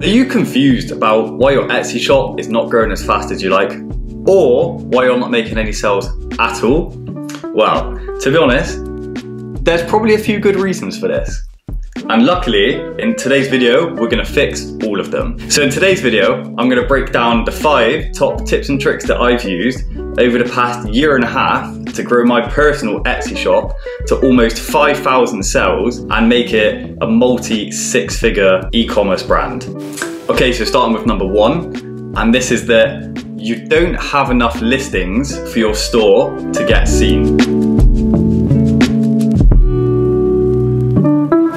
Are you confused about why your Etsy shop is not growing as fast as you like? Or why you're not making any sales at all? Well, to be honest, there's probably a few good reasons for this. And luckily, in today's video, we're gonna fix all of them. So in today's video, I'm gonna break down the 5 top tips and tricks that I've used over the past year and a half to grow my personal Etsy shop to almost 5,000 sales and make it a multi-6-figure e-commerce brand. Okay, so starting with number 1, and this is that you don't have enough listings for your store to get seen.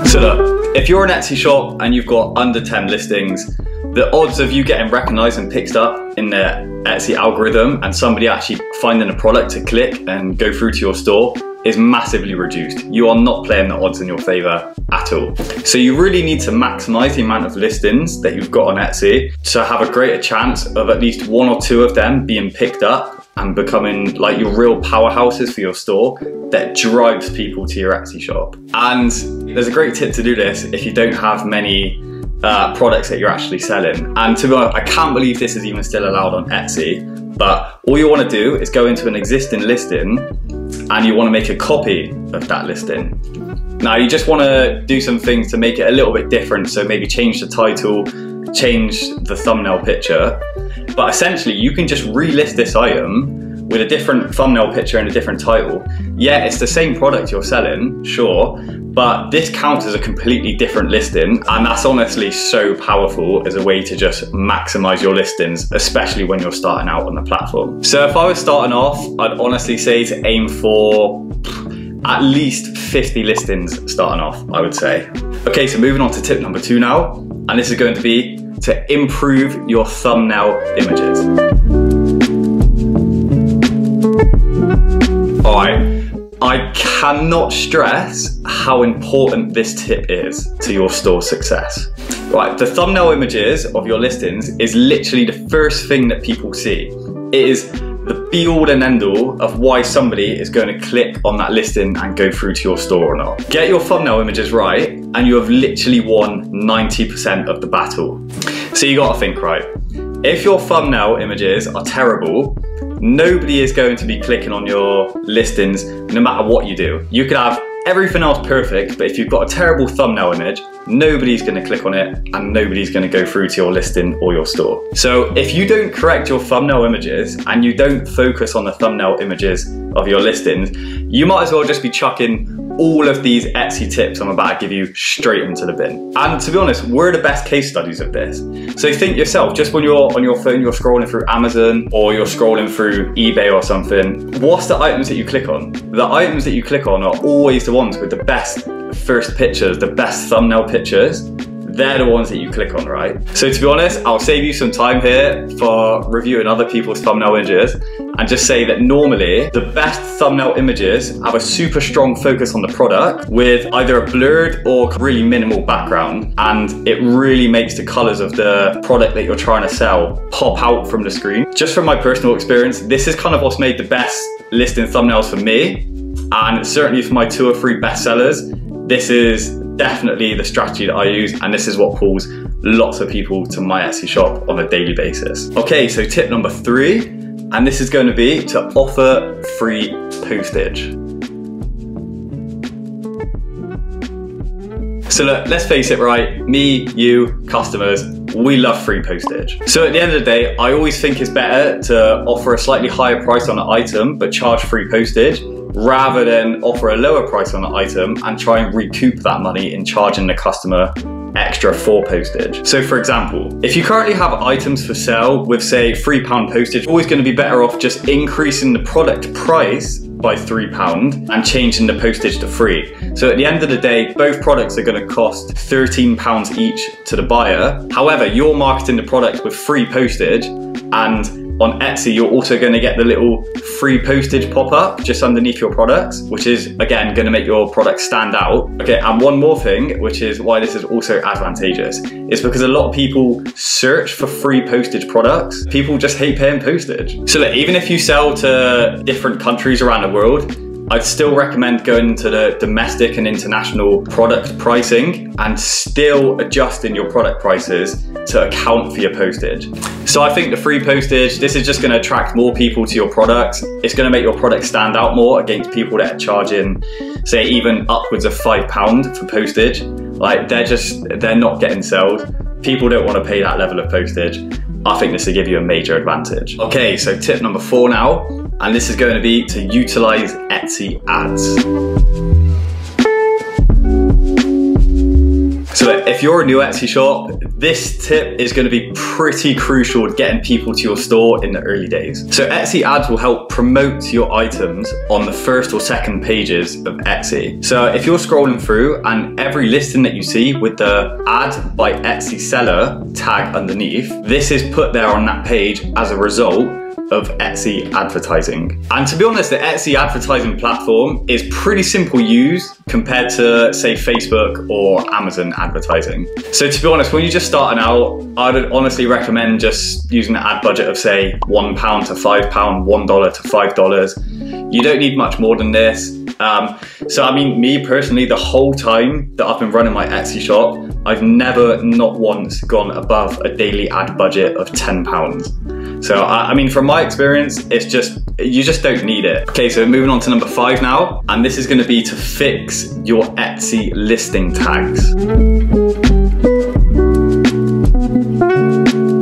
So look, if you're an Etsy shop and you've got under 10 listings, the odds of you getting recognized and picked up in the Etsy algorithm and somebody actually finding a product to click and go through to your store is massively reduced. You are not playing the odds in your favor at all. So you really need to maximize the amount of listings that you've got on Etsy to have a greater chance of at least 1 or 2 of them being picked up and becoming like your real powerhouses for your store that drives people to your Etsy shop. And there's a great tip to do this if you don't have many products that you're actually selling. And to be honest, I can't believe this is even still allowed on Etsy, but all you want to do is go into an existing listing and you want to make a copy of that listing. Now you just want to do some things to make it a little bit different, so maybe change the title, change the thumbnail picture, but essentially you can just relist this item with a different thumbnail picture and a different title. Yeah, it's the same product you're selling, sure, but this counts as a completely different listing, and that's honestly so powerful as a way to just maximize your listings, especially when you're starting out on the platform. So if I was starting off, I'd honestly say to aim for at least 50 listings starting off, I would say. Okay, so moving on to tip number 2 now, and this is going to be to improve your thumbnail images. Alright, I cannot stress how important this tip is to your store success. Right, the thumbnail images of your listings is literally the first thing that people see. It is the be-all and end-all of why somebody is going to click on that listing and go through to your store or not. Get your thumbnail images right and you have literally won 90% of the battle. So you got to think, right, if your thumbnail images are terrible, nobody is going to be clicking on your listings no matter what you do. You could have everything else perfect, but if you've got a terrible thumbnail image, nobody's going to click on it and nobody's going to go through to your listing or your store. So if you don't correct your thumbnail images and you don't focus on the thumbnail images of your listings, you might as well just be chucking all of these Etsy tips I'm about to give you straight into the bin. And to be honest, we're the best case studies of this. So think yourself, just when you're on your phone, you're scrolling through Amazon or you're scrolling through eBay or something, what's the items that you click on? The items that you click on are always the ones with the best first pictures, the best thumbnail pictures. They're the ones that you click on, right? So to be honest, I'll save you some time here for reviewing other people's thumbnail images and just say that normally the best thumbnail images have a super strong focus on the product with either a blurred or really minimal background, and it really makes the colors of the product that you're trying to sell pop out from the screen. Just from my personal experience, this is kind of what's made the best listing thumbnails for me, and certainly for my 2 or 3 best sellers, this is definitely the strategy that I use, and this is what pulls lots of people to my Etsy shop on a daily basis. Okay, so tip number 3, and this is going to be to offer free postage. So look, let's face it, right? Me, you, customers, we love free postage. So at the end of the day, I always think it's better to offer a slightly higher price on an item, but charge free postage, rather than offer a lower price on the item and try and recoup that money in charging the customer extra for postage. So for example, if you currently have items for sale with say £3 postage, you're always going to be better off just increasing the product price by £3 and changing the postage to free. So at the end of the day, both products are going to cost £13 each to the buyer. However, you're marketing the product with free postage, and on Etsy, you're also going to get the little free postage pop up just underneath your products, which is again going to make your product stand out. Okay, and one more thing, which is why this is also advantageous, is because a lot of people search for free postage products. People just hate paying postage. So that even if you sell to different countries around the world, I'd still recommend going to the domestic and international product pricing and still adjusting your product prices to account for your postage. So I think the free postage, this is just going to attract more people to your products. It's going to make your product stand out more against people that are charging, say, even upwards of £5 for postage. Like, they're not getting sold. People don't want to pay that level of postage. I think this will give you a major advantage. Okay, so tip number 4 now, and this is going to be to utilize Etsy ads. So if you're a new Etsy shop, this tip is going to be pretty crucial to getting people to your store in the early days. So Etsy ads will help promote your items on the first or second pages of Etsy. So if you're scrolling through and every listing that you see with the ad by Etsy seller tag underneath, this is put there on that page as a result of Etsy advertising. And to be honest, the Etsy advertising platform is pretty simple use compared to, say, Facebook or Amazon advertising. So to be honest, when you're just starting out, I would honestly recommend just using an ad budget of, say, £1 to £5, $1 to $5. You don't need much more than this. So I mean, me personally, the whole time that I've been running my Etsy shop, I've never, not once, gone above a daily ad budget of £10. So I mean, from my experience, it's just, you just don't need it. Okay, so moving on to number 5 now, and this is going to be to fix your Etsy listing tags.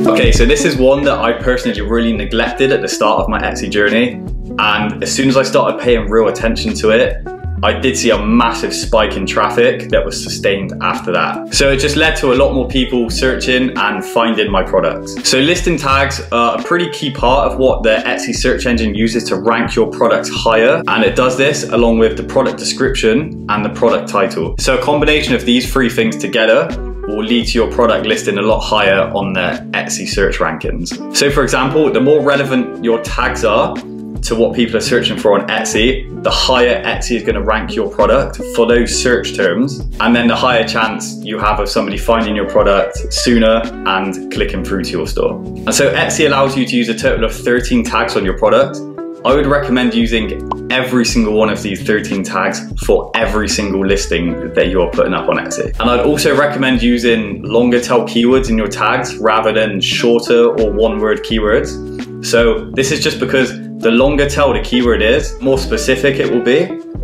Okay, so this is one that I personally really neglected at the start of my Etsy journey, and as soon as I started paying real attention to it, I did see a massive spike in traffic that was sustained after that. So it just led to a lot more people searching and finding my products. So listing tags are a pretty key part of what the Etsy search engine uses to rank your products higher, and it does this along with the product description and the product title. So a combination of these 3 things together will lead to your product listing a lot higher on the Etsy search rankings. So for example, the more relevant your tags are to what people are searching for on Etsy, the higher Etsy is going to rank your product for those search terms, and then the higher chance you have of somebody finding your product sooner and clicking through to your store. And so Etsy allows you to use a total of 13 tags on your product. I would recommend using every single one of these 13 tags for every single listing that you're putting up on Etsy. And I'd also recommend using longer tail keywords in your tags rather than shorter or one-word keywords. So this is just because the longer tail the keyword is, more specific it will be,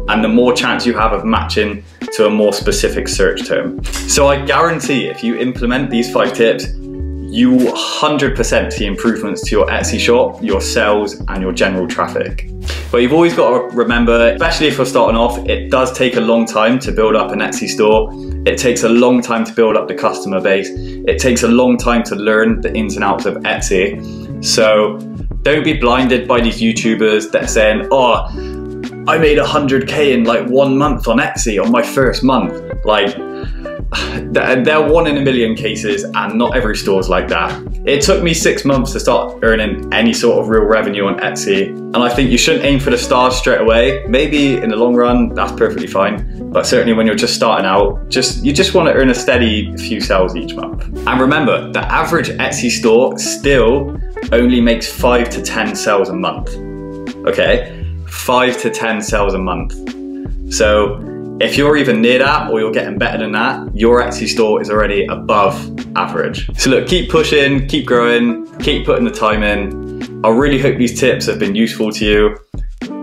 and the more chance you have of matching to a more specific search term. So I guarantee if you implement these 5 tips, you will 100% see improvements to your Etsy shop, your sales, and your general traffic. But you've always got to remember, especially if you're starting off, it does take a long time to build up an Etsy store. It takes a long time to build up the customer base. It takes a long time to learn the ins and outs of Etsy. So don't be blinded by these YouTubers that are saying, oh, I made 100K in like 1 month on Etsy on my first month. Like, they're 1 in a million cases, and not every store's like that. It took me 6 months to start earning any sort of real revenue on Etsy, and I think you shouldn't aim for the stars straight away. Maybe in the long run, that's perfectly fine, but certainly when you're just starting out, you just want to earn a steady few sales each month. And remember, the average Etsy store still only makes 5 to 10 sales a month. Okay, 5 to 10 sales a month. So if you're even near that or you're getting better than that, your Etsy store is already above average. So look, keep pushing, keep growing, keep putting the time in. I really hope these tips have been useful to you,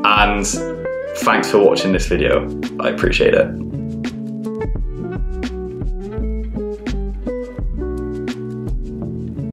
and thanks for watching this video. I appreciate it.